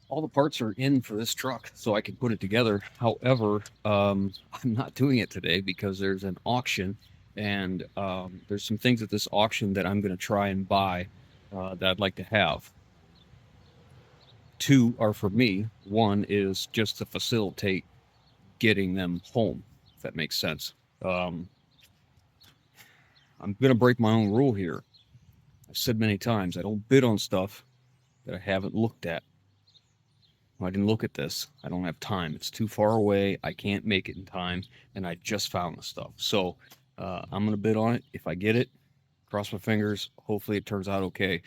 all the parts are in for this truck, so I can put it together. However, I'm not doing it today because there's an auction, and there's some things at this auction that I'm going to try and buy that I'd like to have. Two are for me. One is just to facilitate getting them home, if that makes sense. Um, I'm going to break my own rule here. I've said many times I don't bid on stuff that I haven't looked at. I didn't look at this. I don't have time. It's too far away. I can't make it in time, and I just found the stuff. So I'm going to bid on it. If I get it, cross my fingers. Hopefully, it turns out okay.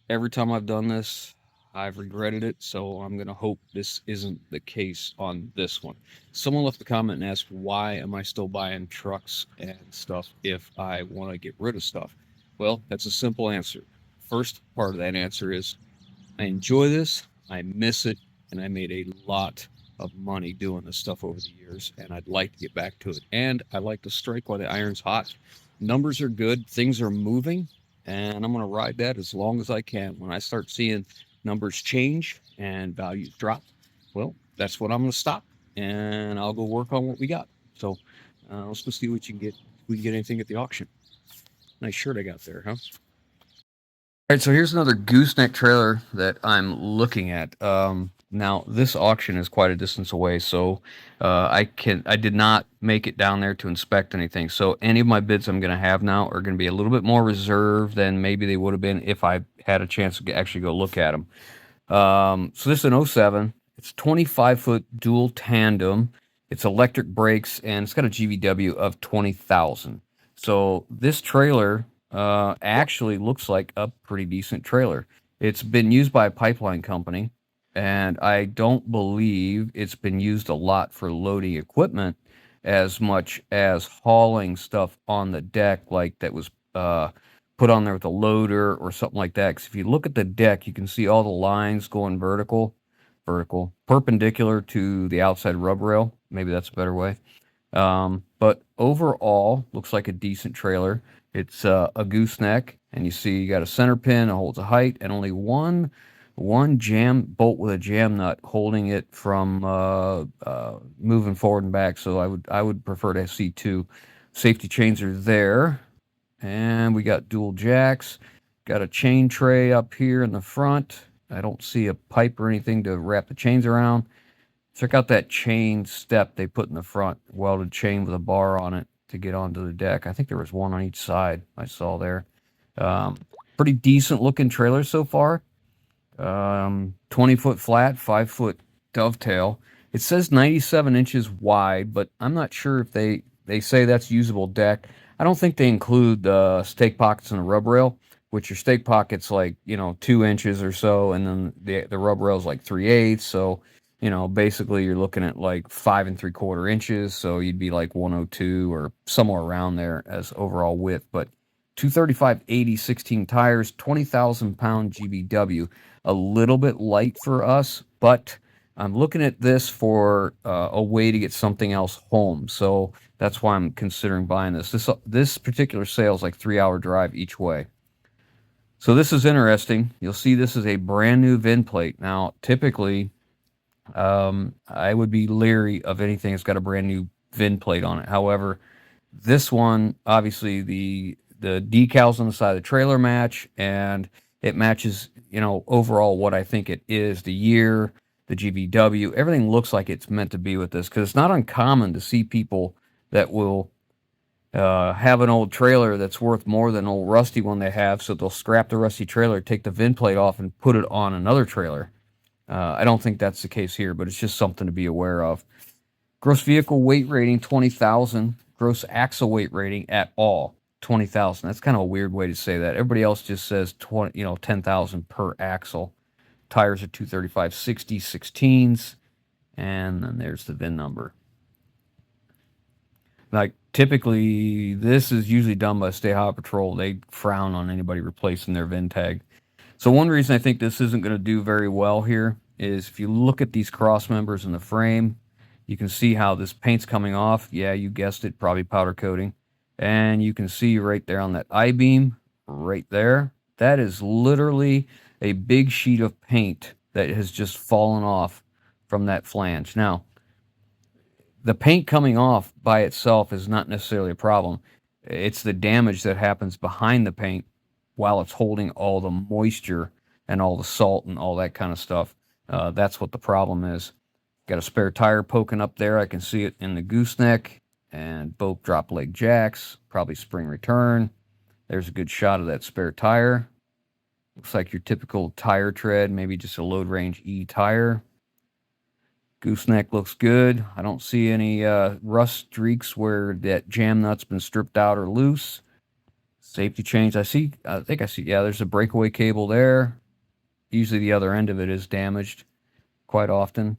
Every time I've done this, I've regretted it. So I'm going to hope this isn't the case on this one. Someone left a comment and asked, why am I still buying trucks and stuff if I want to get rid of stuff? Well, that's a simple answer. First part of that answer is I enjoy this, I miss it, and I made a lot of money doing this stuff over the years, and I'd like to get back to it. And I like to strike while the iron's hot. Numbers are good, things are moving, and I'm going to ride that as long as I can. When I start seeing numbers change and values drop, well, that's when I'm going to stop, and I'll go work on what we got. So let's go see what you can get. We can get anything at the auction. Nice shirt I got there, huh? All right, so here's another gooseneck trailer that I'm looking at. Now this auction is quite a distance away, so I did not make it down there to inspect anything. So any of my bids I'm going to have now are going to be a little bit more reserved than maybe they would have been if I had a chance to actually go look at them. So this is an '07. It's 25-foot dual tandem. It's electric brakes, and it's got a GVW of 20,000. So this trailer actually looks like a pretty decent trailer. It's been used by a pipeline company, and I don't believe it's been used a lot for loading equipment as much as hauling stuff on the deck, like that was put on there with a loader or something like that. Because if you look at the deck, you can see all the lines going perpendicular to the outside rub rail. Maybe that's a better way. But overall, looks like a decent trailer. It's a gooseneck, and you see you got a center pin, it holds a height, and only one jam bolt with a jam nut holding it from moving forward and back. So I would prefer to see two. Safety chains are there, and we got dual jacks. Got a chain tray up here in the front. I don't see a pipe or anything to wrap the chains around. Check out that chain step they put in the front, welded chain with a bar on it to get onto the deck. I think there was one on each side I saw there. Um, Pretty decent looking trailer so far. 20-foot flat, 5-foot dovetail. It says 97 inches wide, but I'm not sure if they say that's usable deck. I don't think they include the stake pockets and the rub rail, which your stake pockets like 2 inches or so, and then the rub rail is like 3/8. So basically you're looking at like 5 3/4 inches. So you'd be like 102 or somewhere around there as overall width. But 235/80 16 tires, 20,000 pound GVW, a little bit light for us, but I'm looking at this for a way to get something else home. So that's why I'm considering buying this. This particular sale is like 3-hour drive each way. So this is interesting. You'll see this is a brand new VIN plate. Now, typically, I would be leery of anything that's got a brand new VIN plate on it. However, this one, obviously, the decals on the side of the trailer match, and it matches, overall what I think it is. The year, the GVW, everything looks like it's meant to be with this, because it's not uncommon to see people that will have an old trailer that's worth more than an old rusty one they have, so they'll scrap the rusty trailer, take the VIN plate off, and put it on another trailer. I don't think that's the case here, but it's just something to be aware of. Gross vehicle weight rating 20,000. Gross axle weight rating at all 20,000. That's kind of a weird way to say that. Everybody else just says 10,000 per axle. Tires are 235/60 16s, and then there's the VIN number. Like typically, this is usually done by State Highway Patrol. They frown on anybody replacing their VIN tag. So one reason I think this isn't going to do very well here is if you look at these cross members in the frame, you can see how this paint's coming off. Yeah, you guessed it, probably powder coating. And you can see right there on that I-beam, right there, that is literally a big sheet of paint that has just fallen off from that flange. Now, the paint coming off by itself is not necessarily a problem. It's the damage that happens behind the paint while it's holding all the moisture and all the salt and all that kind of stuff. That's what the problem is. Got a spare tire poking up there. I can see it in the gooseneck, and both drop leg jacks, probably spring return. There's a good shot of that spare tire. Looks like your typical tire tread, maybe just a load range E tire. Gooseneck looks good. I don't see any rust streaks where that jam nut's been stripped out or loose. Safety chains, I think I see, yeah, there's a breakaway cable there. Usually the other end of it is damaged quite often.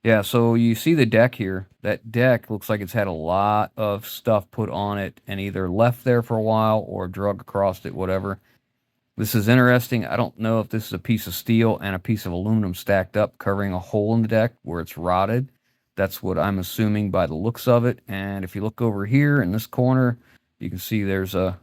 Yeah, so you see the deck here. That deck looks like it's had a lot of stuff put on it and either left there for a while or drug across it, whatever. This is interesting. I don't know if this is a piece of steel and a piece of aluminum stacked up covering a hole in the deck where it's rotted. That's what I'm assuming by the looks of it. And if you look over here in this corner, you can see there's a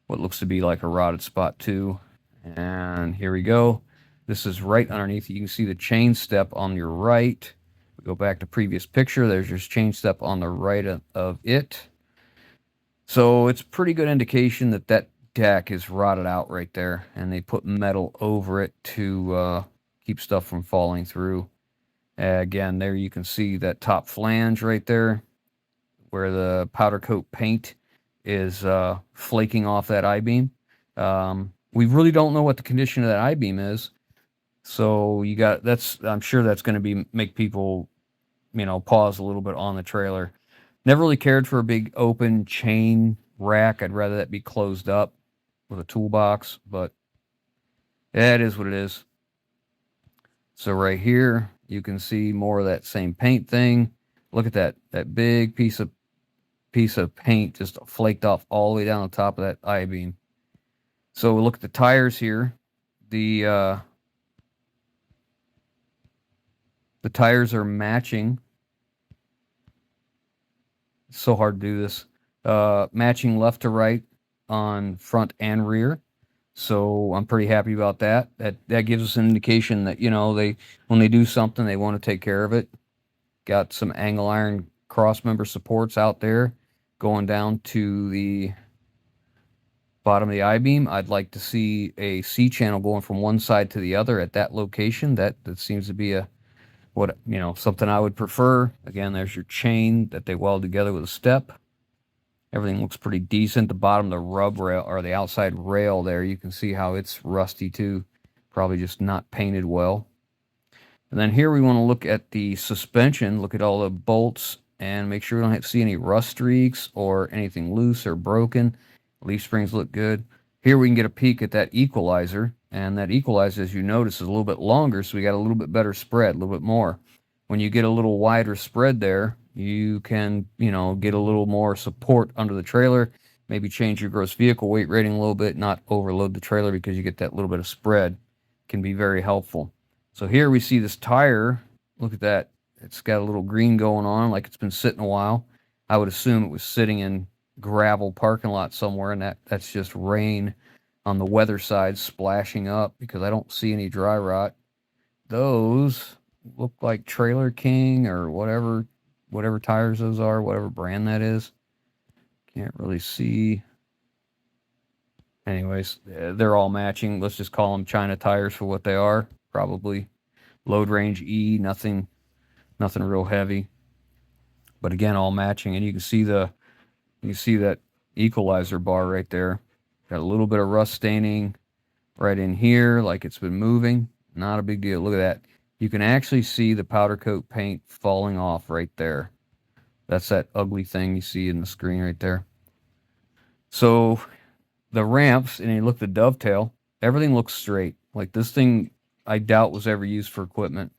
what looks to be like a rotted spot too. And here we go. This is right underneath. You can see the chain step on your right. We go back to previous picture. There's your chain step on the right of it. So it's pretty good indication that that deck is rotted out right there, and they put metal over it to keep stuff from falling through. Again, there you can see that top flange right there where the powder coat paint is flaking off that I-beam. We really don't know what the condition of that I-beam is, so you got I'm sure that's going to make people, pause a little bit on the trailer. Never really cared for a big open chain rack. I'd rather that be closed up with a toolbox, but yeah, it is what it is. So right here, you can see more of that same paint thing. Look at that big piece of paint just flaked off all the way down the top of that I-beam. So look at the tires here. The tires are matching. It's so hard to do this. Matching left to right on front and rear. So I'm pretty happy about that. That gives us an indication that, when they do something, they want to take care of it. Got some angle iron cross member supports out there going down to the bottom of the I-beam. I'd like to see a C channel going from one side to the other at that location. That seems to be something I would prefer. Again, there's your chain that they weld together with a step. Everything looks pretty decent. The bottom of the rub rail, or the outside rail there, you can see how it's rusty too. Probably just not painted well. And then here we want to look at the suspension, look at all the bolts, and make sure we don't see any rust streaks or anything loose or broken. Leaf springs look good. Here we can get a peek at that equalizer, and that equalizer, as you notice, is a little bit longer, so we got a little bit better spread, a little bit more. When you get a little wider spread there, you can, get a little more support under the trailer, maybe change your gross vehicle weight rating a little bit, not overload the trailer because you get that little bit of spread. Can be very helpful. So here we see this tire. Look at that. It's got a little green going on, like it's been sitting a while. I would assume it was sitting in gravel parking lot somewhere, and that's just rain on the weather side splashing up because I don't see any dry rot. Those look like Trailer King or whatever tires those are, whatever brand that is. Can't really see. Anyways, they're all matching. Let's just call them China tires for what they are. Probably load range E, nothing real heavy. But again, all matching, and you can see that equalizer bar right there. Got a little bit of rust staining right in here, like it's been moving. Not a big deal. Look at that. You can actually see the powder coat paint falling off right there. That's that ugly thing you see in the screen right there. So the ramps, and you look at the dovetail, everything looks straight. Like this thing, I doubt was ever used for equipment.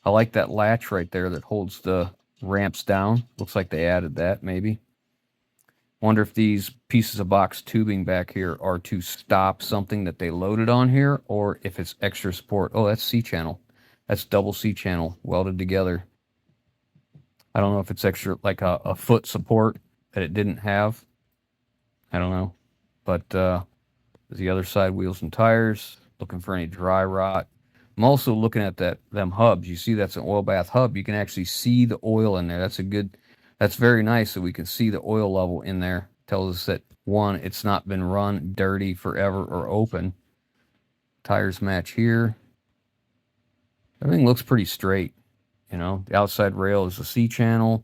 I like that latch right there that holds the ramps down. Looks like they added that, maybe. Wonder if these pieces of box tubing back here are to stop something that they loaded on here, or if it's extra support. Oh, that's C-channel. That's double C-channel welded together. I don't know if it's extra, like a foot support that it didn't have. I don't know. But the other side, wheels and tires. Looking for any dry rot. I'm also looking at them hubs. You see that's an oil bath hub. You can actually see the oil in there. That's very nice that we can see the oil level in there. Tells us that, one, it's not been run dirty forever or open. Tires match here. Everything looks pretty straight. The outside rail is a C-channel.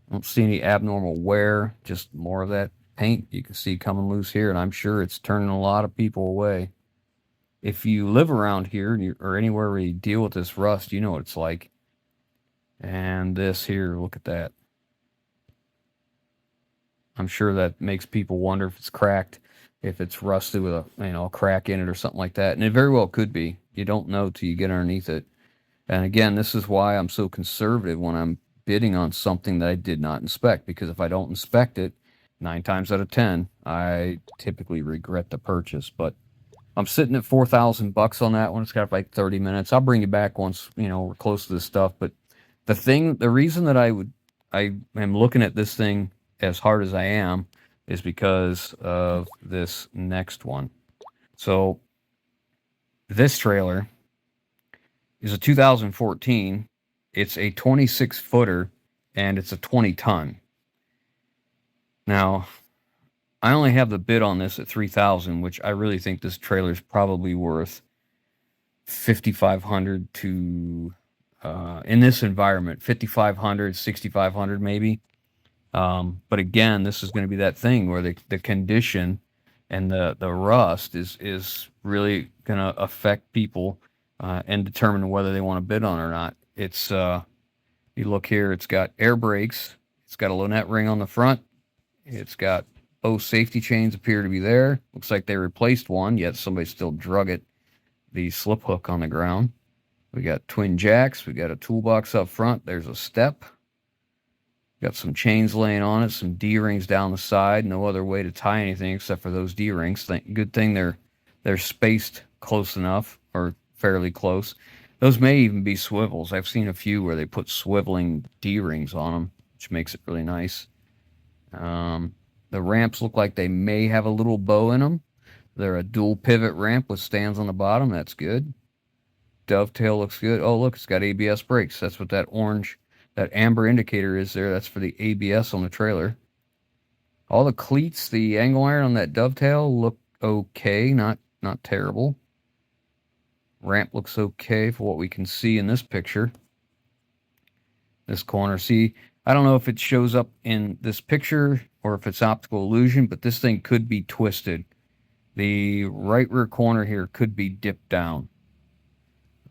I don't see any abnormal wear, just more of that paint you can see coming loose here, and I'm sure it's turning a lot of people away. If you live around here or anywhere where you deal with this rust, you know what it's like. And this here, look at that. I'm sure that makes people wonder if it's cracked, if it's rusted with a crack in it or something like that. And it very well could be. You don't know till you get underneath it. And again, this is why I'm so conservative when I'm bidding on something that I did not inspect, because if I don't inspect it, 9 times out of 10, I typically regret the purchase. But I'm sitting at $4,000 on that one. It's got like 30 minutes. I'll bring you back once, we're close to this stuff. But the reason that I am looking at this thing as hard as I am is because of this next one. So this trailer is a 2014. It's a 26-footer, and it's a 20-ton. Now, I only have the bid on this at $3,000, which I really think this trailer is probably worth $5,500 to, in this environment, $5,500, $6,500 maybe. But again, this is going to be that thing where the condition and the rust is really going to affect people and determine whether they want to bid on it or not. It's you look here, it's got air brakes, it's got a Lonette ring on the front, it's got both safety chains appear to be there. Looks like they replaced one, yet somebody still drug it, the slip hook on the ground. We got twin jacks, we got a toolbox up front, there's a step. Got some chains laying on it, some D-rings down the side. No other way to tie anything except for those D-rings. Good thing they're spaced close enough, or fairly close. Those may even be swivels. I've seen a few where they put swiveling D-rings on them, which makes it really nice. The ramps look like they may have a little bow in them. They're a dual pivot ramp with stands on the bottom. That's good. Dovetail looks good. Oh, look, it's got ABS brakes. That's what that amber indicator is there. That's for the ABS on the trailer. All the cleats, the angle iron on that dovetail look okay, not terrible. Ramp looks okay for what we can see in this picture. This corner, see, I don't know if it shows up in this picture or if it's optical illusion, but this thing could be twisted. The right rear corner here could be dipped down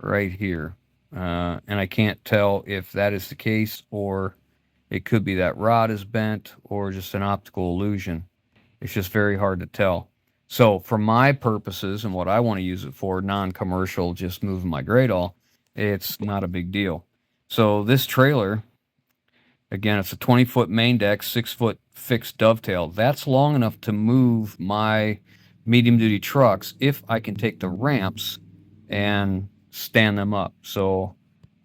right here. And I can't tell if that is the case, or it could be that rod is bent, or just an optical illusion. It's just very hard to tell. So for my purposes and what I want to use it for, non-commercial, just moving my Gradall, it's not a big deal. So this trailer, again, it's a 20-foot main deck, 6-foot fixed dovetail. That's long enough to move my medium-duty trucks if I can take the ramps and stand them up. So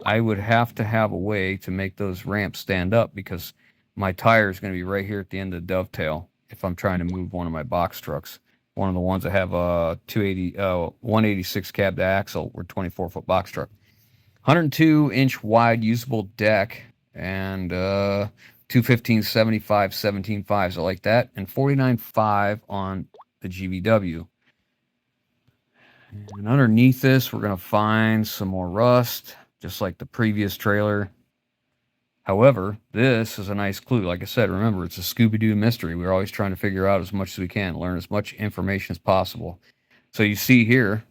I would have to have a way to make those ramps stand up, because my tire is going to be right here at the end of the dovetail if I'm trying to move one of my box trucks. One of the ones that have a 186 cab to axle or 24-foot box truck. 102-inch wide usable deck and 215/75 17.5s. I like that. And 49.5 on the GVW. And underneath this, we're going to find some more rust, just like the previous trailer. However, this is a nice clue. Like I said, remember, it's a Scooby-Doo mystery. We're always trying to figure out as much as we can, learn as much information as possible. So you see here,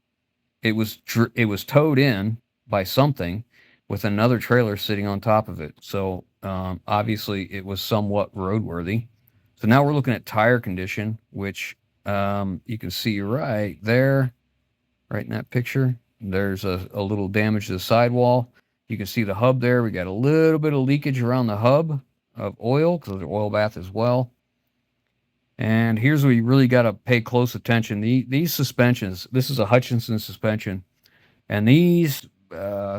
it was towed in by something with another trailer sitting on top of it. So obviously, it was somewhat roadworthy. So now we're looking at tire condition, which you can see right there, right in that picture. There's a little damage to the sidewall. You can see the hub there. We got a little bit of leakage around the hub of oil, because they're oil bath as well. And here's where you really got to pay close attention. These suspensions, this is a Hutchinson suspension, and these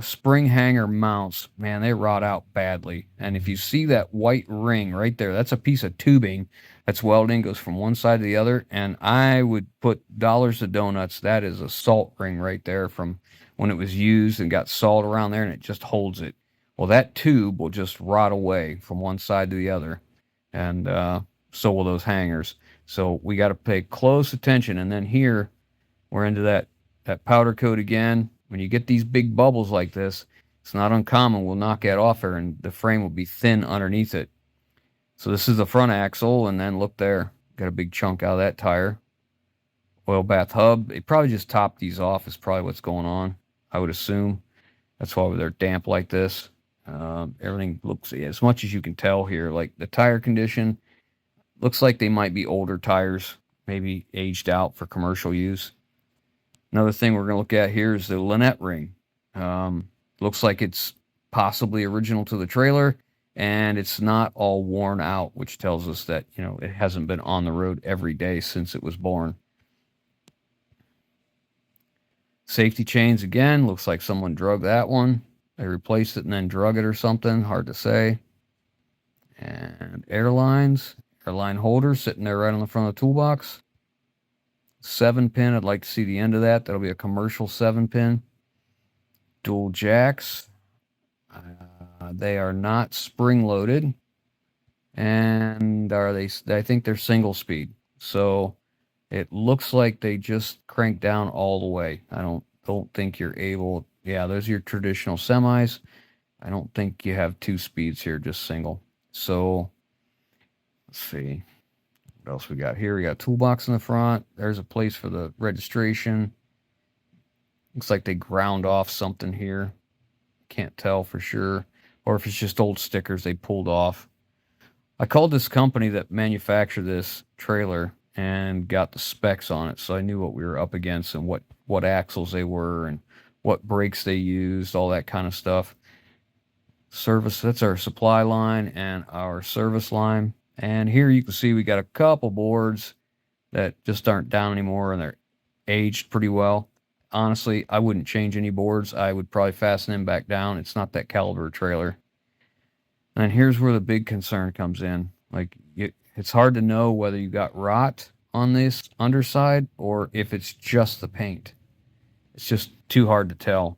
spring hanger mounts, man, they rot out badly. And if you see that white ring right there, that's a piece of tubing that's welded in, goes from one side to the other. And I would put dollars to donuts, that is a salt ring right there from when it was used and got salt around there, and it just holds it. Well, that tube will just rot away from one side to the other, and so will those hangers. So we got to pay close attention. And then here we're into that powder coat again. When you get these big bubbles like this, it's not uncommon. We'll knock that off there, and the frame will be thin underneath it. So this is the front axle, and then look there, got a big chunk out of that tire. Oil bath hub. They probably just topped these off. Is probably what's going on, I would assume. That's why they're damp like this. Everything looks, as much as you can tell here, like the tire condition looks like they might be older tires, maybe aged out for commercial use. Another thing we're going to look at here is the Lynette ring. Looks like it's possibly original to the trailer, and it's not all worn out, which tells us that, you know, it hasn't been on the road every day since it was born. Safety chains again, looks like someone drug that one. They replaced it and then drug it or something, hard to say. And airline holder sitting there right on the front of the toolbox. 7-pin, I'd like to see the end of that. That'll be a commercial 7-pin. Dual jacks. They are not spring-loaded. And are they? I think they're single speed. So it looks like they just crank down all the way. I don't think you're able. Yeah, those are your traditional semis. I don't think you have 2 speeds here, just single. So let's see. What else we got here? We got a toolbox in the front. There's a place for the registration. Looks like they ground off something here. Can't tell for sure. Or if it's just old stickers they pulled off. I called this company that manufactured this trailer and got the specs on it, so I knew what we were up against and what axles they were and what brakes they used, all that kind of stuff. Service, that's our supply line and our service line. And here you can see we got a couple boards that just aren't down anymore, and they're aged pretty well. Honestly, I wouldn't change any boards. I would probably fasten them back down. It's not that caliber trailer. And here's where the big concern comes in. Like, it's hard to know whether you got rot on this underside or if it's just the paint. It's just too hard to tell.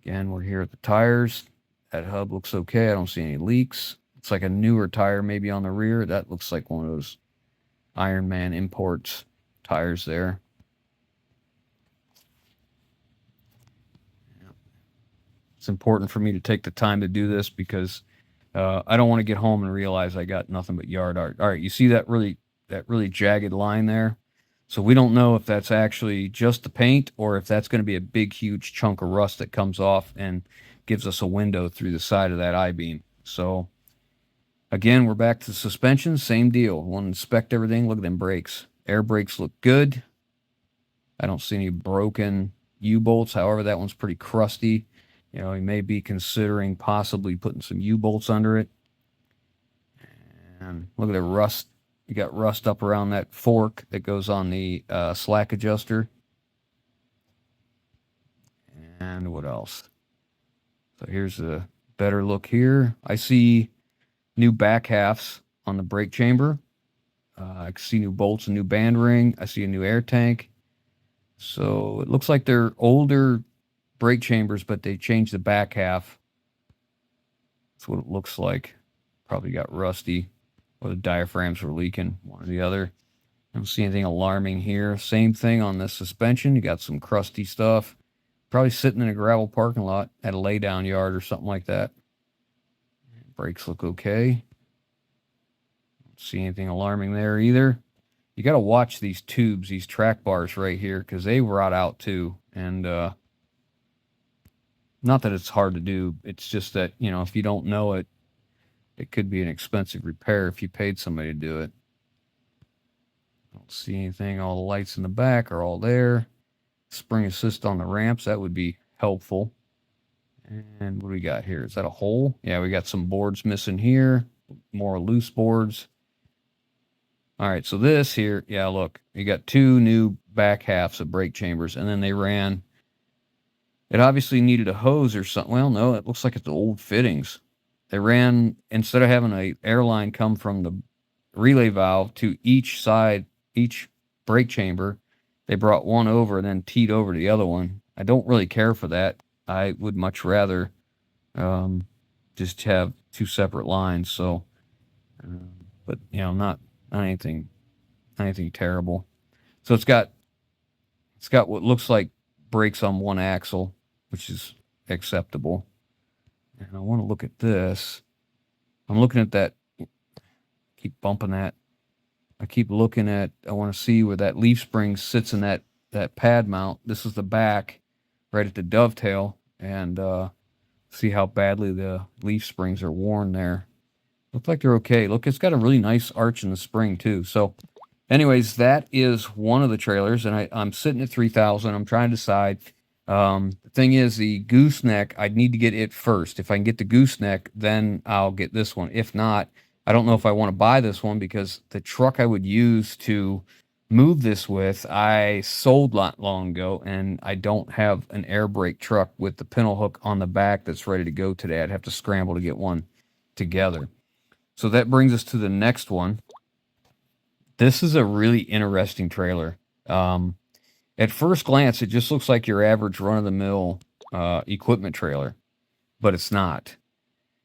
Again, we're here at the tires. That hub looks okay. I don't see any leaks. It's like a newer tire maybe on the rear. That looks like one of those Iron Man imports tires there. It's important for me to take the time to do this because I don't want to get home and realize I got nothing but yard art. All right, you see that really jagged line there? So we don't know if that's actually just the paint or if that's going to be a big, huge chunk of rust that comes off and gives us a window through the side of that I-beam. So again, we're back to the suspension. Same deal. Want to inspect everything. Look at them brakes. Air brakes look good. I don't see any broken U-bolts. However, that one's pretty crusty. You know, he may be considering possibly putting some U-bolts under it. And look at the rust. You got rust up around that fork that goes on the slack adjuster. And what else? So here's a better look here. I see new back halves on the brake chamber. I can see new bolts and new band ring. I see a new air tank. So it looks like they're older brake chambers, but they changed the back half. That's what it looks like. Probably got rusty, or the diaphragms were leaking, one or the other. I don't see anything alarming here. Same thing on the suspension. You got some crusty stuff. Probably sitting in a gravel parking lot at a laydown yard or something like that. Brakes look okay. Don't see anything alarming there either. You got to watch these tubes, these track bars right here, because they rot out too. And not that it's hard to do. It's just that, you know, if you don't know it, it could be an expensive repair if you paid somebody to do it. Don't see anything. All the lights in the back are all there. Spring assist on the ramps, that would be helpful. And what do we got here? Is that a hole? Yeah, we got some boards missing here. More loose boards. All right, so this here, yeah, look. You got 2 new back halves of brake chambers, and then they ran. It obviously needed a hose or something. Well, no, it looks like it's the old fittings. They ran, instead of having an airline come from the relay valve to each side, each brake chamber, they brought one over and then teed over the other one. I don't really care for that. I would much rather just have two separate lines. So, but you know, not anything terrible. So it's got what looks like brakes on one axle, which is acceptable. And I want to look at this. I'm looking at that. Keep bumping that. I keep looking at. I want to see where that leaf spring sits in that pad mount. This is the back, right at the dovetail, and see how badly the leaf springs are worn there. Look like they're okay. Look, it's got a really nice arch in the spring too. So, anyways, that is one of the trailers, and I'm sitting at 3,000. I'm trying to decide. The thing is, the gooseneck, I'd need to get it first. If I can get the gooseneck, then I'll get this one. If not, I don't know if I want to buy this one because the truck I would use to move this with, I sold not long ago, and I don't have an air brake truck with the pintle hook on the back that's ready to go today. I'd have to scramble to get one together. So that brings us to the next one. This is a really interesting trailer. At first glance, it just looks like your average run-of-the-mill equipment trailer, but it's not.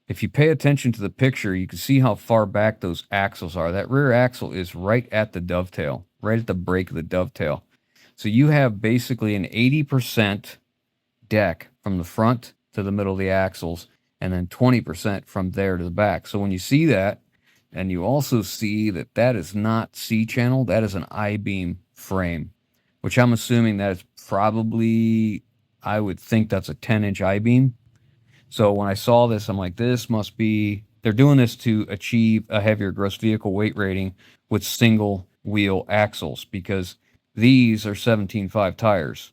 If you pay attention to the picture, you can see how far back those axles are. That rear axle is right at the dovetail, right at the break of the dovetail. So you have basically an 80% deck from the front to the middle of the axles, and then 20% from there to the back. So when you see that, and you also see that that is not C-channel, that is an I-beam frame, which I'm assuming that is probably, I would think that's a 10-inch I-beam. So when I saw this, I'm like, this must be, they're doing this to achieve a heavier gross vehicle weight rating with single wheel axles, because these are 17.5 tires.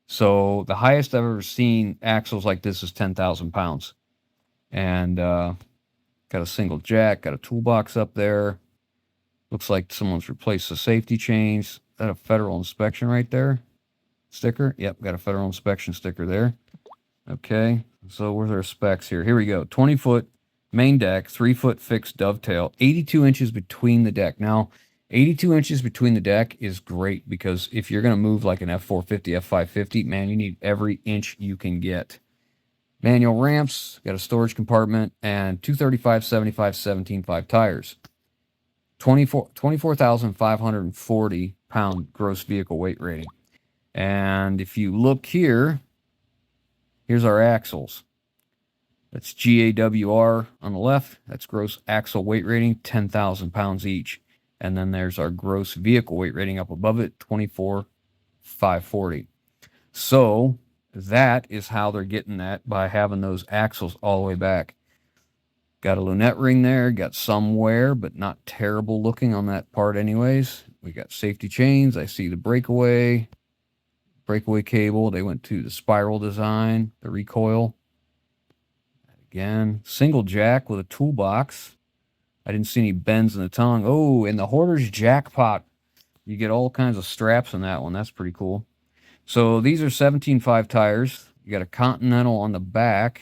So the highest I've ever seen axles like this is 10,000 pounds. And got a single jack, got a toolbox up there. Looks like someone's replaced the safety chains. Is that a federal inspection right there? Sticker? Yep, got a federal inspection sticker there. Okay, so where's our specs here? Here we go. 20-foot main deck, 3-foot fixed dovetail, 82 inches between the deck. Now, 82 inches between the deck is great because if you're going to move like an F450, F550, man, you need every inch you can get. Manual ramps, got a storage compartment, and 235, 75, 17.5 tires. 24,540 pound gross vehicle weight rating. And if you look here, here's our axles. That's GAWR on the left. That's gross axle weight rating, 10,000 pounds each. And then there's our gross vehicle weight rating up above it, 24,540. So that is how they're getting that, by having those axles all the way back. Got a lunette ring there, got some wear, but not terrible looking on that part anyways. We got safety chains. I see the breakaway cable. They went to the spiral design, the recoil. Again, single jack with a toolbox. I didn't see any bends in the tongue. Oh, and the Hoarder's Jackpot. You get all kinds of straps in that one. That's pretty cool. So these are 17.5 tires. You got a Continental on the back.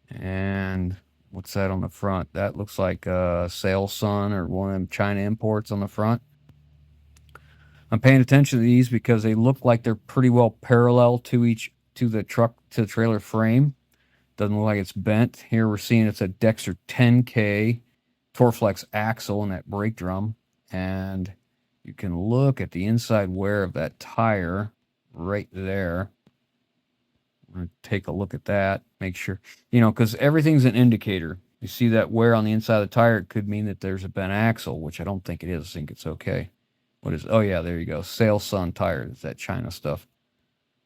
And what's that on the front? That looks like a Sail Sun or one of them China imports on the front. I'm paying attention to these because they look like they're pretty well parallel to the trailer frame. Doesn't look like it's bent. Here we're seeing it's a Dexter 10K Torflex axle in that brake drum. And you can look at the inside wear of that tire right there. I'm going to take a look at that. Make sure, because everything's an indicator. You see that wear on the inside of the tire, it could mean that there's a bent axle, which I don't think it is. I think it's okay. What is, oh yeah, there you go. Sail Sun tire. It's that China stuff.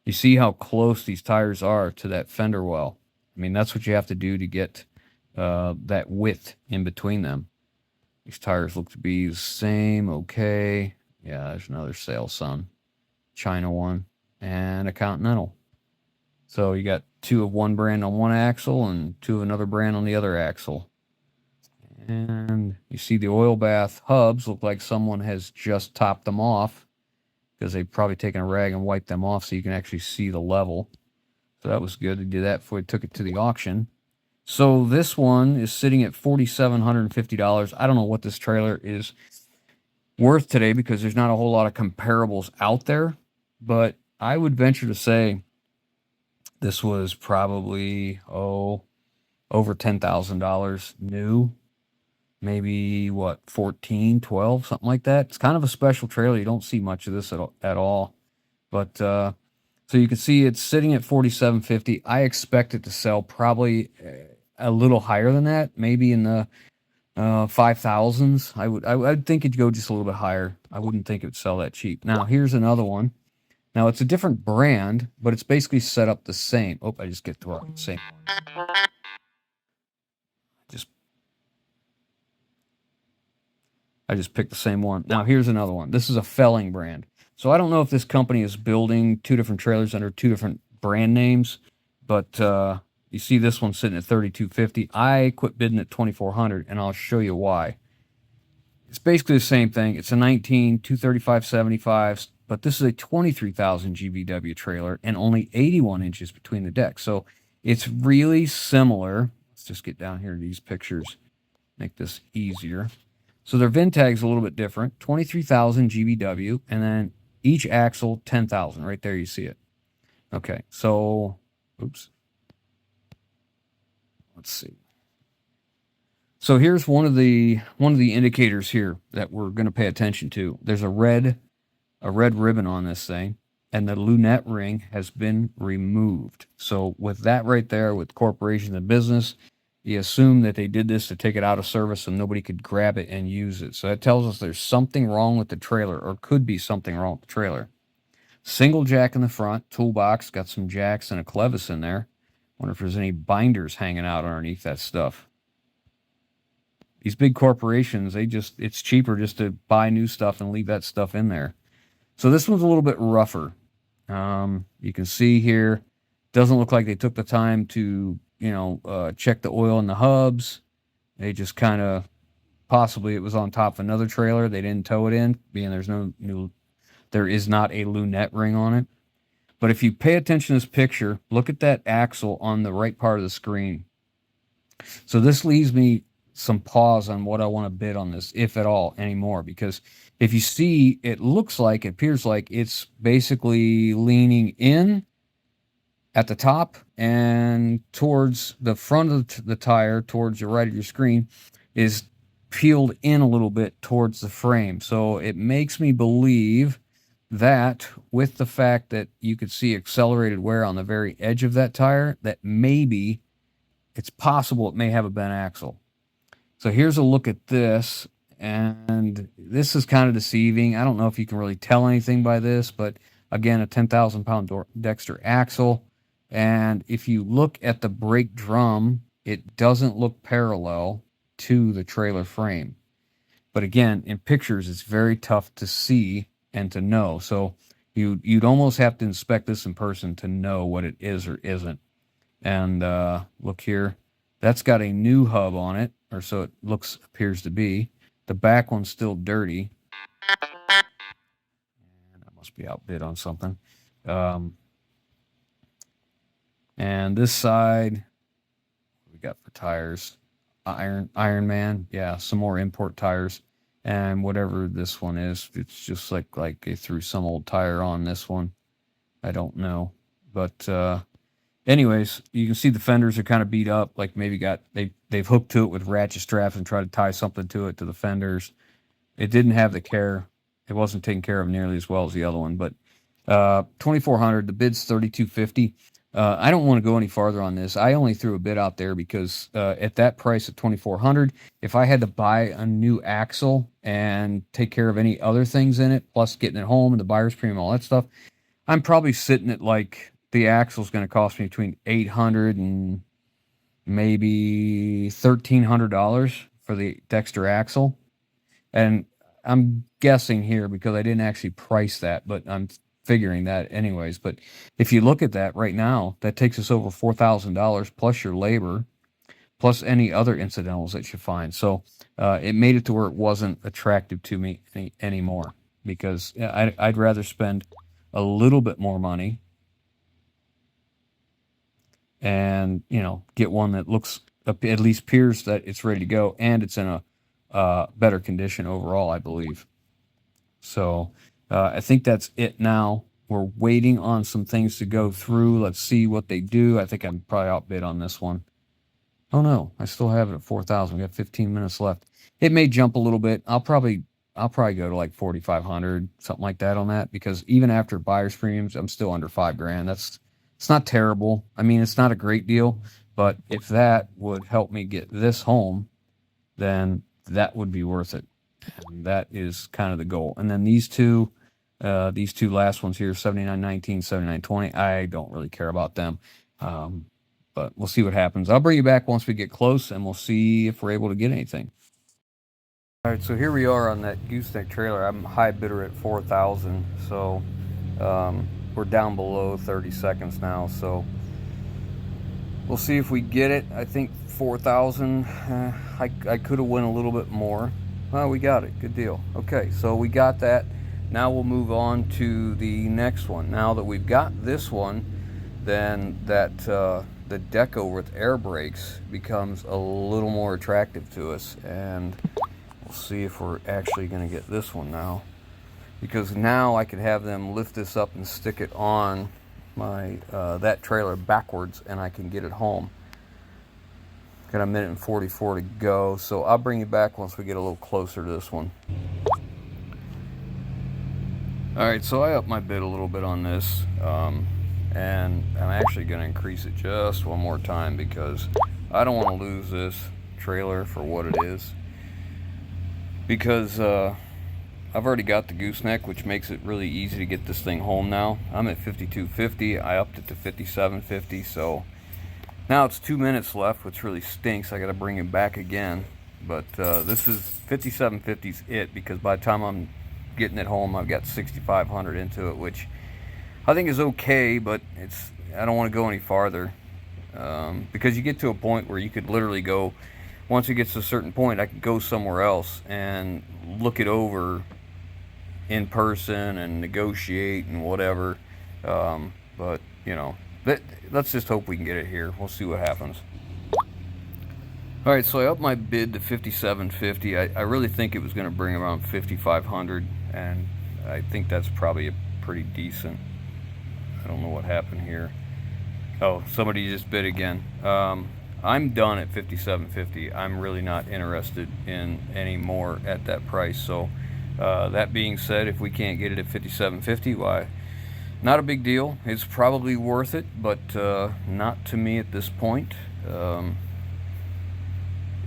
You see how close these tires are to that fender well. I mean, that's what you have to do to get that width in between them. These tires look to be the same. Okay. Yeah, there's another Sail Sun. China one. And a Continental. So you got two of one brand on one axle and two of another brand on the other axle. And you see the oil bath hubs look like someone has just topped them off because they've probably taken a rag and wiped them off so you can actually see the level. So that was good. They did that before they took it to the auction. So this one is sitting at $4,750. I don't know what this trailer is worth today because there's not a whole lot of comparables out there. But I would venture to say this was probably, over $10,000 new. Maybe, what, 14, 12, something like that. It's kind of a special trailer. You don't see much of this at all. But, so you can see it's sitting at 4750. I expect it to sell probably a little higher than that, maybe in the 5,000s. I would think it'd go just a little bit higher. I wouldn't think it would sell that cheap. Now, here's another one. Now, it's a different brand, but it's basically set up the same. Oh, I just get the same one. I just picked the same one. Now, here's another one. This is a Felling brand. So I don't know if this company is building two different trailers under two different brand names, but you see this one sitting at $3,250. I quit bidding at $2,400, and I'll show you why. It's basically the same thing. It's a 19 235/75, but this is a 23,000 GVW trailer and only 81 inches between the decks. So it's really similar. Let's just get down here to these pictures, make this easier. So their VIN tag's a little bit different. 23,000 GVW, and then each axle 10,000. Right there, you see it. Okay, so, oops. Let's see. So here's one of the indicators here that we're going to pay attention to. There's a red ribbon on this thing, and the lunette ring has been removed. So with that right there, with corporations and business, you assume that they did this to take it out of service so nobody could grab it and use it. So that tells us there's something wrong with the trailer, or could be something wrong with the trailer. Single jack in the front, toolbox, got some jacks and a clevis in there. Wonder if there's any binders hanging out underneath that stuff. These big corporations, it's cheaper just to buy new stuff and leave that stuff in there. So this one's a little bit rougher. You can see here, doesn't look like they took the time to, check the oil in the hubs. They just kind of, possibly it was on top of another trailer. They didn't tow it in, being there is not a lunette ring on it. But if you pay attention to this picture, look at that axle on the right part of the screen. So this leaves me some pause on what I want to bid on this, if at all, anymore. Because if you see, it appears like it's basically leaning in at the top and towards the front of the tire, towards the right of your screen, is peeled in a little bit towards the frame. So it makes me believe that, with the fact that you could see accelerated wear on the very edge of that tire, that maybe it's possible it may have a bent axle. So here's a look at this, and this is kind of deceiving. I don't know if you can really tell anything by this, but again, a 10,000-pound Dexter axle. And if you look at the brake drum, it doesn't look parallel to the trailer frame. But again, in pictures, it's very tough to see and to know. So you'd almost have to inspect this in person to know what it is or isn't. And look here, that's got a new hub on it, or so it appears to be. The back one's still dirty. And I must be outbid on something. And this side, we got for tires, Iron Man, yeah, some more import tires, and whatever this one is, it's just like they threw some old tire on this one. I don't know, but anyways, you can see the fenders are kind of beat up, like maybe they've hooked to it with ratchet straps and tried to tie something to it, to the fenders. It didn't have the care. It wasn't taken care of nearly as well as the other one, but $2,400. The bid's $3,250. I don't want to go any farther on this. I only threw a bid out there because at that price at $2,400, if I had to buy a new axle and take care of any other things in it, plus getting it home and the buyer's premium, all that stuff, I'm probably sitting at like the axle's going to cost me between $800 and maybe $1,300 for the Dexter axle. And I'm guessing here because I didn't actually price that, but I'm figuring that anyways. But if you look at that right now, that takes us over $4,000 plus your labor, plus any other incidentals that you find. So it made it to where it wasn't attractive to me anymore, because I'd rather spend a little bit more money and get one that looks, at least appears that it's ready to go, and it's in a better condition overall, I believe. So I think that's it now. We're waiting on some things to go through. Let's see what they do. I think I'm probably outbid on this one. Oh no, I still have it at 4,000. We got 15 minutes left. It may jump a little bit. I'll probably go to like 4,500, something like that on that, because even after buyer's premiums, I'm still under $5,000. It's not terrible. I mean, it's not a great deal, but if that would help me get this home, then that would be worth it. And that is kind of the goal. And then these two last ones here, 79.19, 79.20, I don't really care about them. But we'll see what happens. I'll bring you back once we get close, and we'll see if we're able to get anything. All right, so here we are on that Gooseneck trailer. I'm high bidder at 4,000, so we're down below 30 seconds now. So we'll see if we get it. I think 4,000. I could have won a little bit more. Well, we got it. Good deal. Okay, so we got that. Now we'll move on to the next one. Now that we've got this one, then that the deco with air brakes becomes a little more attractive to us, and we'll see if we're actually going to get this one now, because now I could have them lift this up and stick it on my that trailer backwards, and I can get it home. Got a minute and 44 to go, so I'll bring you back once we get a little closer to this one. All right, so I upped my bid a little bit on this, and I'm actually going to increase it just one more time, because I don't want to lose this trailer for what it is, because I've already got the Gooseneck, which makes it really easy to get this thing home now. I'm at 52.50. I upped it to 57.50, so now it's 2 minutes left, which really stinks. I got to bring it back again, but this is 57.50's it, because by the time I'm getting it home, I've got 6,500 into it, which I think is okay, but I don't want to go any farther, because you get to a point where you could literally go, once it gets to a certain point, I could go somewhere else and look it over in person and negotiate and whatever, but you know, let's just hope we can get it here. We'll see what happens. All right, so I upped my bid to 57.50. I really think it was going to bring around 5,500, and I think that's probably a pretty decent. I don't know what happened here. Oh, somebody just bid again. I'm done at 57.50. I'm really not interested in any more at that price. So that being said, if we can't get it at 57.50, why? Not a big deal. It's probably worth it, but not to me at this point.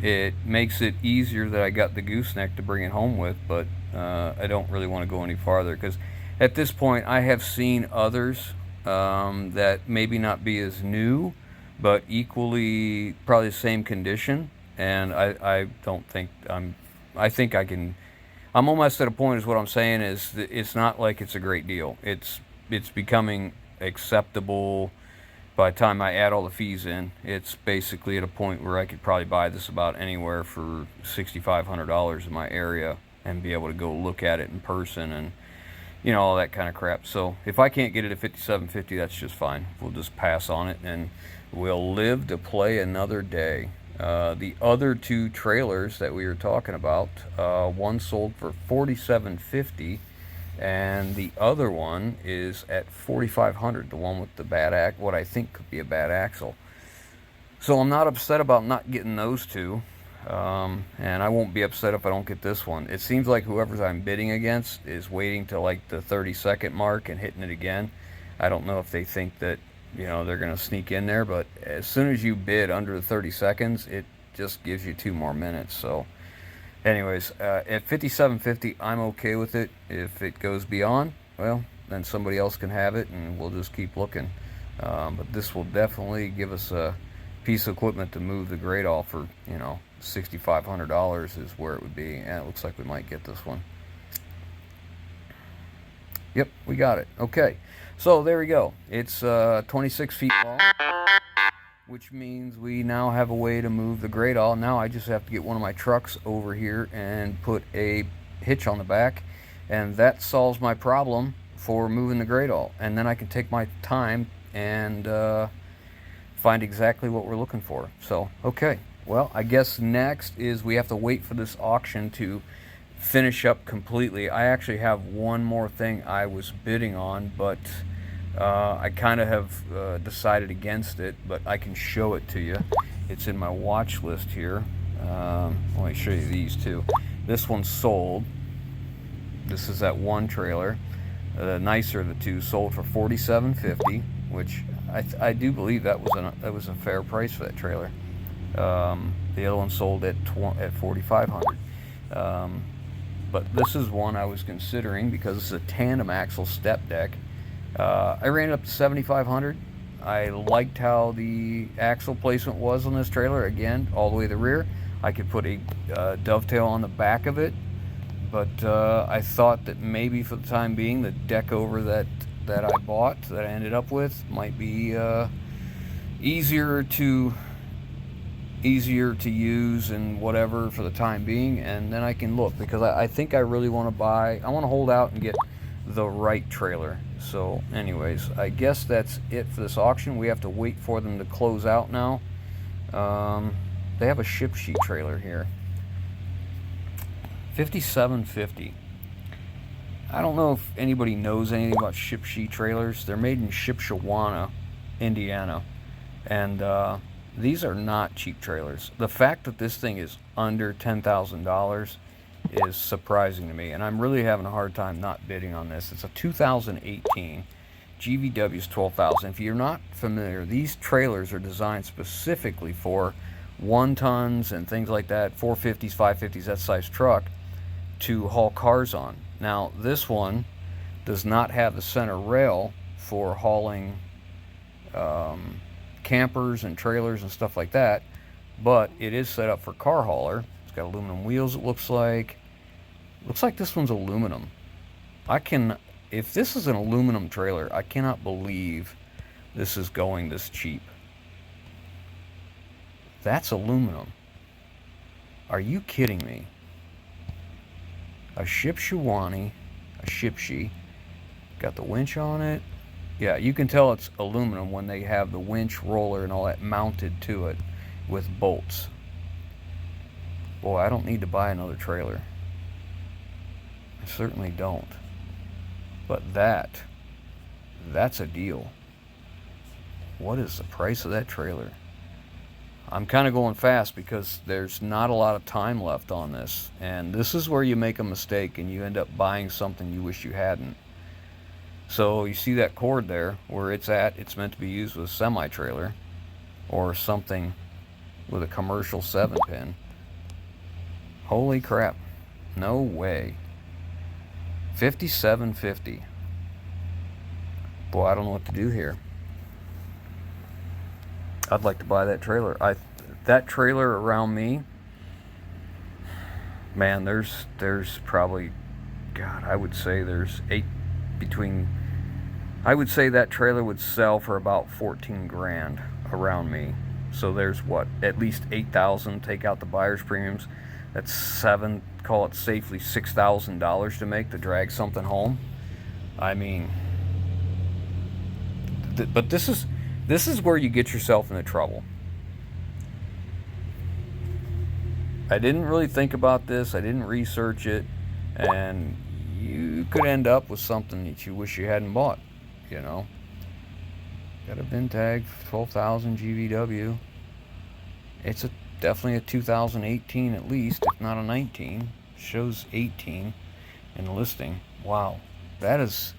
It makes it easier that I got the Gooseneck to bring it home with, but I don't really want to go any farther, because at this point I have seen others that maybe not be as new, but equally probably the same condition, and I don't think I think I can. I'm almost at a point, is what I'm saying, is that it's not like it's a great deal. It's becoming acceptable. By the time I add all the fees in, it's basically at a point where I could probably buy this about anywhere for $6,500 in my area and be able to go look at it in person and, you know, all that kind of crap. So if I can't get it at 57.50, that's just fine. We'll just pass on it, and we'll live to play another day. The other two trailers that we were talking about, one sold for $47.50. And the other one is at 4,500, the one with the bad what I think could be a bad axle. So I'm not upset about not getting those two, and I won't be upset if I don't get this one. It seems like whoever's I'm bidding against is waiting to like the 30-second mark and hitting it again. I don't know if they think that, you know, they're going to sneak in there, but as soon as you bid under the 30 seconds, it just gives you 2 more minutes. So anyways, at 57.50, I'm okay with it. If it goes beyond, well, then somebody else can have it, and we'll just keep looking. But this will definitely give us a piece of equipment to move the grate off for, you know, $6,500 is where it would be. And it looks like we might get this one. Yep, we got it. Okay, so there we go. It's 26 feet long, which means we now have a way to move the grate all. Now I just have to get one of my trucks over here and put a hitch on the back, and that solves my problem for moving the grate all. And then I can take my time and find exactly what we're looking for. So, okay. Well, I guess next is we have to wait for this auction to finish up completely. I actually have one more thing I was bidding on, but I kind of have decided against it, but I can show it to you. It's in my watch list here. Let me show you these two. This one's sold. This is that one trailer. The nicer of the two sold for $47.50, which I do believe that was a fair price for that trailer. The other one sold at $4,500. But this is one I was considering because it's a tandem axle step deck. I ran it up to $7,500. I liked how the axle placement was on this trailer. Again, all the way to the rear. I could put a dovetail on the back of it, but I thought that maybe for the time being, the deck over that I bought, that I ended up with, might be easier to use and whatever for the time being, and then I can look, because I think I really want to hold out and get the right trailer. So anyways, I guess that's it for this auction. We have to wait for them to close out now. They have a Shipshe trailer here, $57.50. I don't know if anybody knows anything about Shipshe trailers. They're made in Shipshe, Indiana, and these are not cheap trailers. The fact that this thing is under $10,000 is surprising to me, and I'm really having a hard time not bidding on this. It's a 2018. GVW is $12,000. If you're not familiar, these trailers are designed specifically for 1-tons and things like that, 450s, 550s, that size truck, to haul cars on. Now, this one does not have the center rail for hauling campers and trailers and stuff like that, but it is set up for car hauler. It's got aluminum wheels, it looks like. Looks like this one's aluminum. If this is an aluminum trailer, I cannot believe this is going this cheap. That's aluminum. Are you kidding me? A Shipshe, got the winch on it. Yeah, you can tell it's aluminum when they have the winch, roller, and all that mounted to it with bolts. Boy, I don't need to buy another trailer. I certainly don't. But that's a deal. What is the price of that trailer? I'm kind of going fast because there's not a lot of time left on this. And this is where you make a mistake and you end up buying something you wish you hadn't. So you see that cord there where it's at. It's meant to be used with a semi-trailer or something with a commercial 7-pin. Holy crap. No way. $57.50. Boy, I don't know what to do here. I'd like to buy that trailer. That trailer around me, man, there's probably, God, I would say there's I would say that trailer would sell for about 14 grand around me. So there's what, at least 8,000, take out the buyer's premiums. That's call it safely $6,000 to make to drag something home. I mean, but this is where you get yourself into trouble. I didn't really think about this. I didn't research it, and you could end up with something that you wish you hadn't bought. You know, got a bin tag, 12,000 GVW. It's definitely a 2018 at least, if not a 19. Shows 18 in the listing. Wow, that's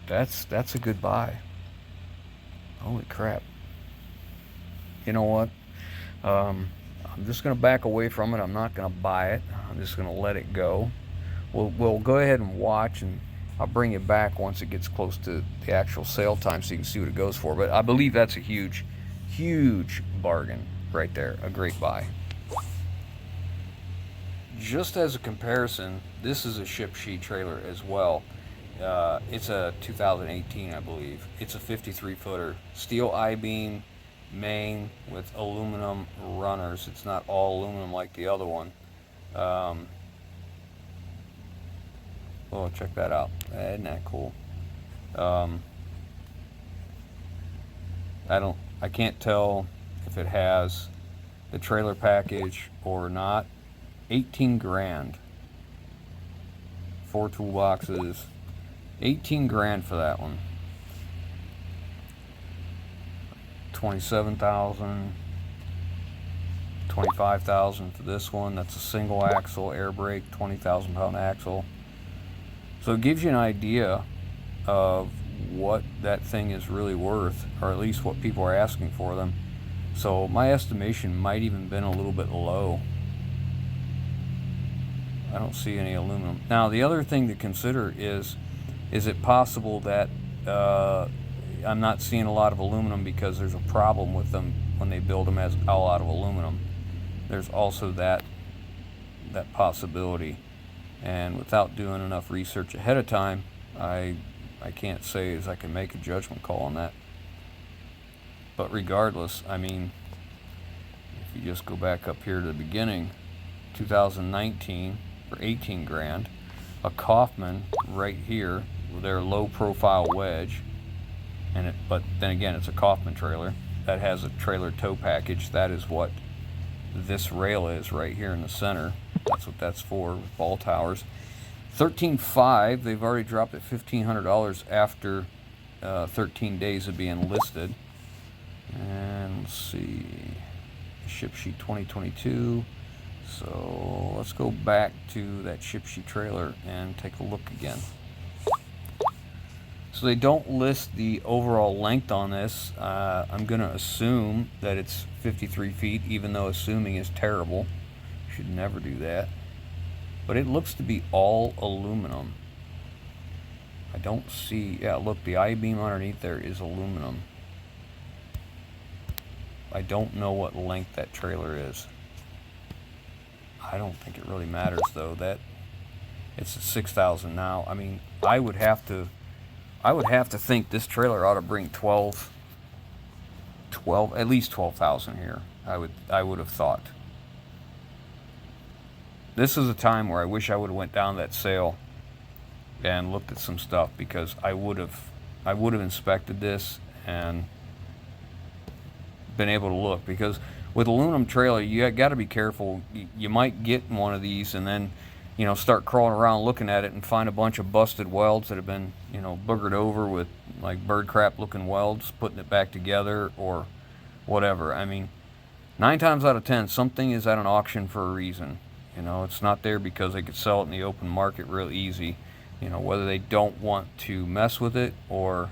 a good buy. Holy crap. You know what? I'm just going to back away from it. I'm not going to buy it. I'm just going to let it go. We'll go ahead and watch, and I'll bring it back once it gets close to the actual sale time so you can see what it goes for. But I believe that's a huge, huge bargain right there. A great buy. Just as a comparison, this is a Shipshe trailer as well. It's a 2018, I believe. It's a 53-footer. Steel I-beam main with aluminum runners. It's not all aluminum like the other one. Oh, check that out. Isn't that cool? I can't tell if it has the trailer package or not. 18 grand. 4 toolboxes. 18 grand for that one. 27,000. 25,000 for this one. That's a single axle air brake, 20,000 pound axle. So it gives you an idea of what that thing is really worth, or at least what people are asking for them. So my estimation might even been a little bit low. I don't see any aluminum. Now the other thing to consider is it possible that I'm not seeing a lot of aluminum because there's a problem with them when they build them as all out of aluminum. There's also that possibility, and without doing enough research ahead of time, I can't say as I can make a judgment call on that. But regardless, I mean, if you just go back up here to the beginning, 2019 for 18 grand, a Kaufman right here with their low profile wedge, and but then again, it's a Kaufman trailer that has a trailer tow package. That is what this rail is right here in the center. That's what that's for, with ball towers. 13.5, they've already dropped it $1,500 after 13 days of being listed. And let's see, Shipshe 2022. So let's go back to that Shipshe trailer and take a look again. So they don't list the overall length on this. I'm going to assume that it's 53 feet, even though assuming is terrible. Should never do that. But it looks to be all aluminum. I don't see, yeah, look, the I-beam underneath there is aluminum. I don't know what length that trailer is. I don't think it really matters though. That it's at 6,000 now. I mean, I would have to think this trailer ought to bring 12, at least 12,000 here. I would have thought. This is a time where I wish I would have went down that sale and looked at some stuff, because I would have inspected this and been able to look. Because with aluminum trailer, you got to be careful. You might get one of these and then, you know, start crawling around looking at it and find a bunch of busted welds that have been, you know, boogered over with like bird crap looking welds, putting it back together or whatever. I mean, 9 times out of 10, something is at an auction for a reason. You know, it's not there because they could sell it in the open market real easy. You know, whether they don't want to mess with it or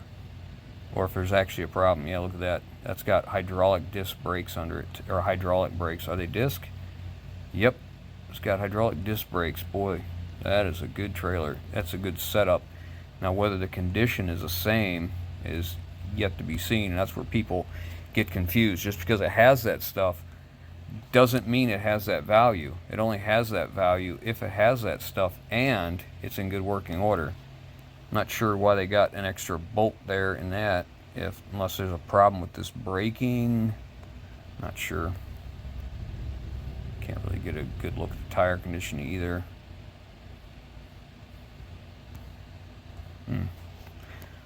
if there's actually a problem. Yeah, look at that. That's got hydraulic disc brakes under it, or hydraulic brakes. Are they disc? Yep. It's got hydraulic disc brakes. Boy, that is a good trailer. That's a good setup. Now, whether the condition is the same is yet to be seen, and that's where people get confused. Just because it has that stuff doesn't mean it has that value. It only has that value if it has that stuff and it's in good working order. I'm not sure why they got an extra bolt there in that, unless there's a problem with this braking. Not sure. Can't really get a good look at the tire condition either.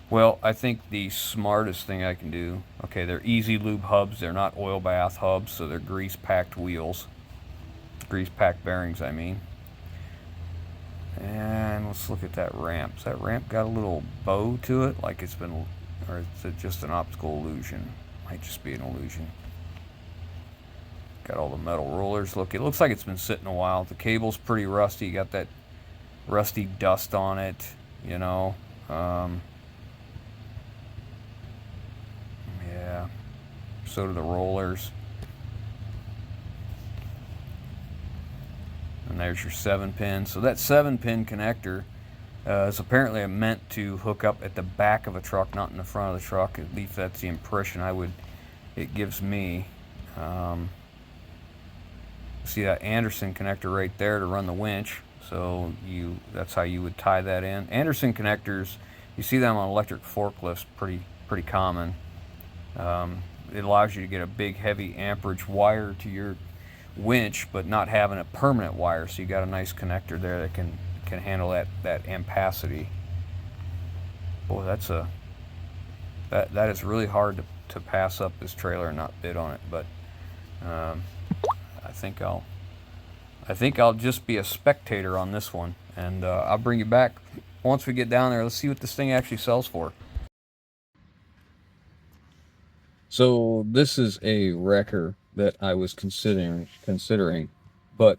Well, I think the smartest thing I can do, okay, they're easy lube hubs. They're not oil bath hubs, so they're grease packed wheels. Grease packed bearings, I mean. And let's look at that ramp. Has that ramp got a little bow to it, like it's been, or is it just an optical illusion? Might just be an illusion. Got all the metal rollers. Look, it looks like it's been sitting a while. The cable's pretty rusty. You got that rusty dust on it, you know. Yeah, so do the rollers. And there's your 7-pin. So that 7-pin connector is apparently meant to hook up at the back of a truck, not in the front of the truck. At least that's the impression it gives me. See that Anderson connector right there to run the winch. So that's how you would tie that in. Anderson connectors, you see them on electric forklifts, pretty common. It allows you to get a big heavy amperage wire to your winch, but not having a permanent wire. So you got a nice connector there that can handle that ampacity. Boy, that is really hard to pass up this trailer and not bid on it. But I think I'll I think I'll just be a spectator on this one, and I'll bring you back once we get down there. Let's see what this thing actually sells for. So this is a wrecker that I was considering, but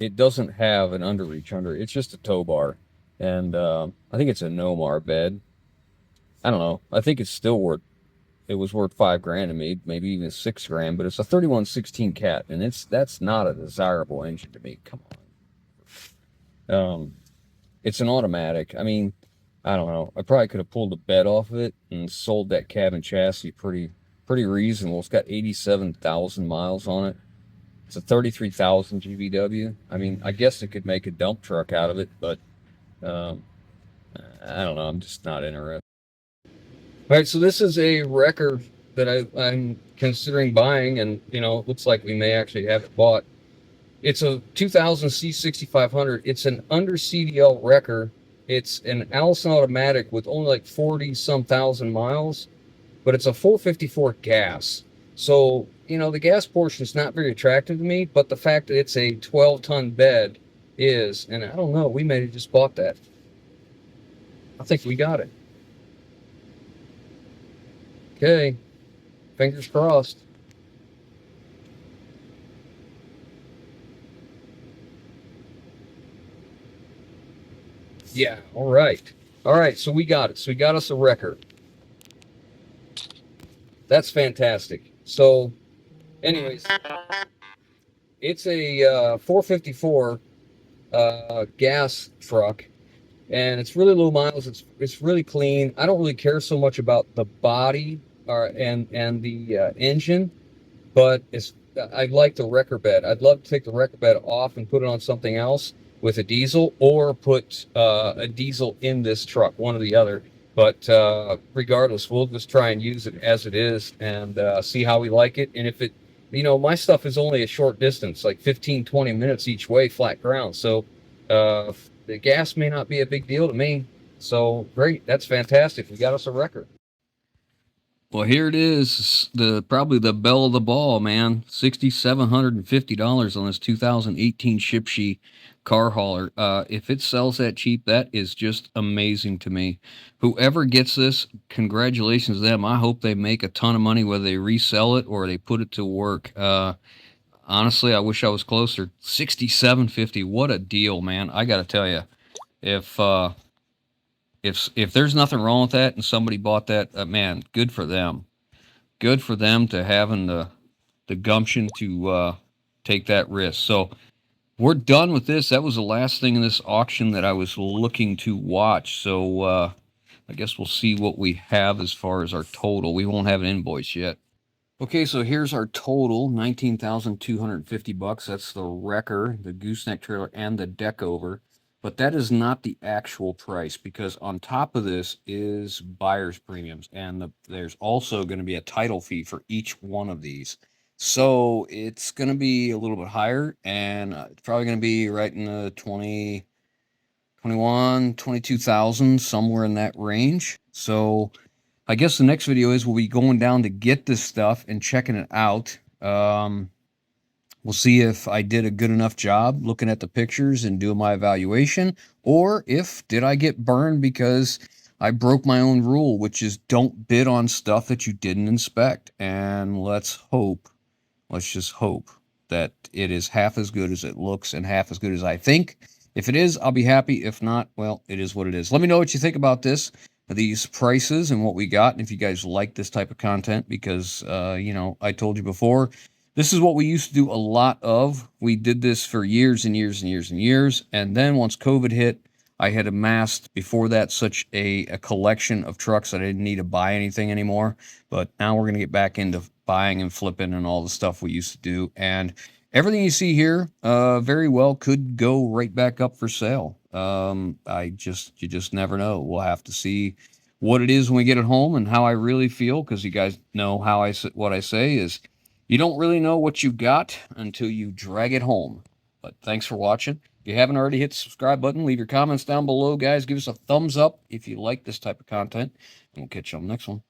it doesn't have an underreach under it. It's just a tow bar, and I think it's a Nomar bed. I don't know. I think it's still worth. It was worth $5,000 to me, maybe even $6,000. But it's a 3116 cat, and that's not a desirable engine to me. Come on. It's an automatic. I mean, I don't know. I probably could have pulled the bed off of it and sold that cabin chassis pretty reasonable. It's got 87,000 miles on it. It's a 33,000 GVW. I mean, I guess it could make a dump truck out of it, but I don't know. I'm just not interested. All right, so this is a wrecker that I'm considering buying, and you know, it looks like we may actually have it bought. It's a 2000 C6500. It's an under CDL wrecker. It's an Allison automatic with only like 40-some thousand miles, but it's a 454 gas. So, you know, the gas portion is not very attractive to me, but the fact that it's a 12-ton bed is, and I don't know, we may have just bought that. I think we got it. Okay, fingers crossed. Yeah, all right. All right, so we got it. So we got us a wrecker. That's fantastic. So, anyways, it's a 454 gas truck, and it's really low miles. It's really clean. I don't really care so much about the body and the engine, but I like the wrecker bed. I'd love to take the wrecker bed off and put it on something else with a diesel, or put a diesel in this truck, one or the other. But regardless, we'll just try and use it as it is and see how we like it. And if it, you know, my stuff is only a short distance, like 15-20 minutes each way, flat ground. So the gas may not be a big deal to me. So great, that's fantastic. We got us a wrecker. Well, here it is, probably the belle of the ball, man. $6,750 on this 2018 Shipshe car hauler. If it sells that cheap, that is just amazing to me. Whoever gets this, congratulations to them. I hope they make a ton of money, whether they resell it or they put it to work. Honestly, I wish I was closer. $6,750, what a deal, man. I got to tell you, if there's nothing wrong with that and somebody bought that, man, good for them. Good for them to having the gumption to take that risk. So we're done with this. That was the last thing in this auction that I was looking to watch. So I guess we'll see what we have as far as our total. We won't have an invoice yet. Okay, so here's our total, $19,250. That's the wrecker, the gooseneck trailer, and the deck over. But that is not the actual price, because on top of this is buyer's premiums, and there's also going to be a title fee for each one of these. So it's going to be a little bit higher, and it's probably going to be right in the 20, 21, 22,000, somewhere in that range. So I guess the next video is we'll be going down to get this stuff and checking it out. We'll see if I did a good enough job looking at the pictures and doing my evaluation, or if did I get burned because I broke my own rule, which is don't bid on stuff that you didn't inspect. And let's just hope that it is half as good as it looks and half as good as I think. If it is, I'll be happy. If not, well, it is what it is. Let me know what you think about these prices and what we got, and if you guys like this type of content, because you know, I told you before, this is what we used to do a lot of. We did this for years and years and years and years, and then once COVID hit, I had amassed before that such a collection of trucks that I didn't need to buy anything anymore. But now we're going to get back into buying and flipping and all the stuff we used to do, and everything you see here very well could go right back up for sale. You just never know. We'll have to see what it is when we get it home and how I really feel, because you guys know what I say is you don't really know what you've got until you drag it home. But thanks for watching. If you haven't already, hit the subscribe button. Leave your comments down below, guys. Give us a thumbs up if you like this type of content, and we'll catch you on the next one.